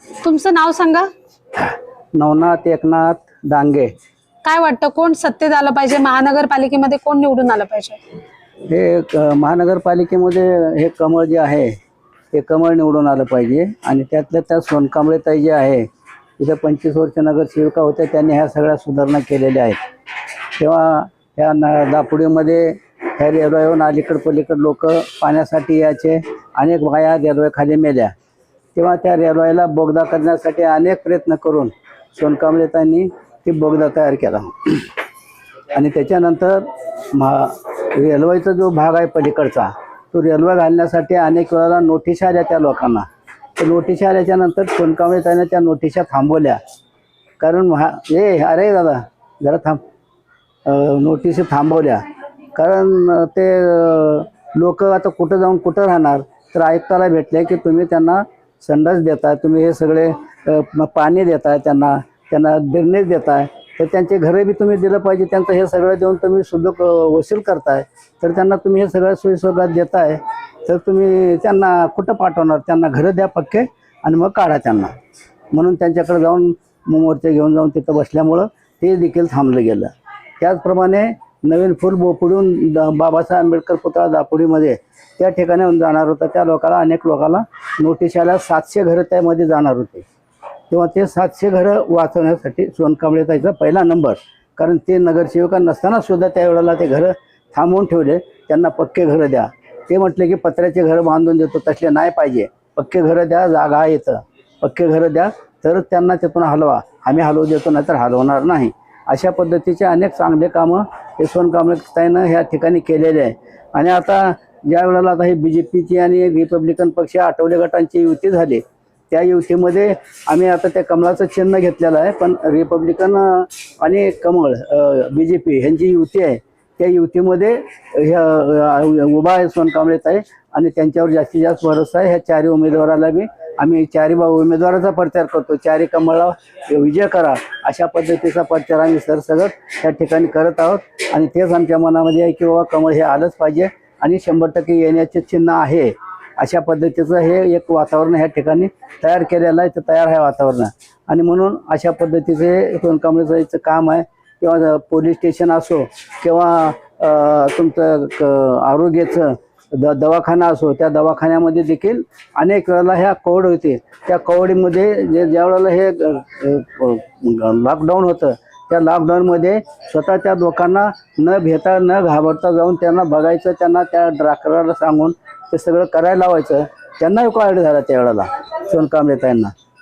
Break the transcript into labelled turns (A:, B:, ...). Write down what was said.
A: तुमचं नाव सांगा.
B: नवनाथ एकनाथ डांगे.
A: काय वाटतं कोण सत्तेत आलं पाहिजे, महानगरपालिकेमध्ये कोण निवडून आलं पाहिजे?
B: हे महानगरपालिकेमध्ये हे कमळ जे आहे हे कमळ निवडून आलं पाहिजे. आणि त्यातल्या त्यात सोनकांबळेताई जे आहे तिथे 25 वर्ष नगरसेविका होत्या, त्यांनी ह्या सगळ्या सुधारणा केलेल्या आहेत. तेव्हा ह्या दापुडीमध्ये ह्या रेल्वेवरून अलीकड पलीकड लोक पाण्यासाठी यायचे, अनेक बाया रेल्वेखाली मेल्या. तेव्हा त्या रेल्वेला बोगदा करण्यासाठी अनेक प्रयत्न करून सोनकांबळेताईंनी ती बोगदा तयार केला. आणि त्याच्यानंतर रेल्वेचा जो भाग आहे पलीकडचा तो रेल्वे घालण्यासाठी अनेक वेळेला नोटीस आल्या त्या लोकांना. तर नोटीस आल्याच्या नंतर सोनकांबळेताईंनी त्या नोटिसा थांबवल्या. कारण अरे दादा जरा थांब, नोटिसी थांबवल्या. कारण ते लोक आता कुठं जाऊन कुठं राहणार. तर आयुक्ताला भेटले की तुम्ही त्यांना संडास देताय, तुम्ही हे सगळे पाणी देताय, त्यांना ड्रेनेज देताय, तर त्यांचे घरं बी तुम्ही दिलं पाहिजे. त्यांचं हे सगळं देऊन तुम्ही शुल्क वसूल करताय, तर त्यांना तुम्ही हे सगळ्या सोयीसुविधा देताय, तर तुम्ही त्यांना कुठं पाठवणार? त्यांना घरं द्या पक्के आणि मग काढा त्यांना. म्हणून त्यांच्याकडे जाऊन मोर्चे घेऊन जाऊन तिथं बसल्यामुळं ते देखील थांबलं गेलं. त्याचप्रमाणे नवीन फूल बोपडून बाबासाहेब आंबेडकर पुतळा दापोडीमध्ये त्या ठिकाणी जाणार होता. त्या लोकांना अनेक लोकांना नोटीस आल्या. 700 घरं त्यामध्ये जाणार होते. तेव्हा ते 700 घरं वाचवण्यासाठी सोनकांबळेताईचा पहिला नंबर. कारण ते नगरसेविका नसताना सुद्धा त्यावेळेला ते घरं थांबवून ठेवले. त्यांना पक्के घरं द्या. ते म्हटले की पत्र्याचे घरं बांधून देतो, तसले नाही पाहिजे, पक्के घरं द्या, जागा येतं, पक्के घरं द्या, तर त्यांना तिथून हलवा, आम्ही हलवू देतो, नाही तर हलवणार नाही. अशा पद्धतीचे अनेक चांगले कामं हे सोनकांबळेताईनं ह्या ठिकाणी केलेले आहे. आणि आता ज्या वेळेला आता ही BJPची आणि रिपब्लिकन पक्ष आठवले गटांची युती झाली, त्या युतीमध्ये आम्ही आता त्या कमळाचं चिन्ह घेतलेलं आहे. पण रिपब्लिकन आणि कमळ BJP ह्यांची युती आहे. त्या युतीमध्ये उभा आहे सोनकांबळेताई आणि त्यांच्यावर जास्तीत जास्त भरोसा आहे. ह्या 4 उमेदवाराला बी आम्ही 4 उमेदवाराचा प्रचार करतो. 4 कमळाला विजय करा अशा पद्धतीचा प्रचार आम्ही सरसगट त्या ठिकाणी करत आहोत. आणि तेच आमच्या मनामध्ये आहे की बाबा कमळ हे आलंच पाहिजे आणि 100% येण्याचे चिन्ह आहे. अशा पद्धतीचं हे एक वातावरण ह्या ठिकाणी तयार केलेलं आहे. ते तयार आहे वातावरण. आणि म्हणून अशा पद्धतीचे सोनकांबळेताईचं काम आहे. किंवा पोलीस स्टेशन असो किंवा तुमचं आरोग्याचं दवाखाना असो, त्या दवाखान्यामध्ये देखील अनेक वेळेला ह्या कोविड होते. त्या कोविडमध्ये ज्या वेळेला हे लॉकडाऊन होतं, त्या लॉकडाऊनमध्ये स्वतः त्या लोकांना न भेटा न घाबरता जाऊन त्यांना बघायचं, त्यांना त्या डॉक्टराला सांगून ते सगळं करायला लावायचं. त्यांनाही कोविड झाला त्यावेळेला सोनकांबळेताईंना.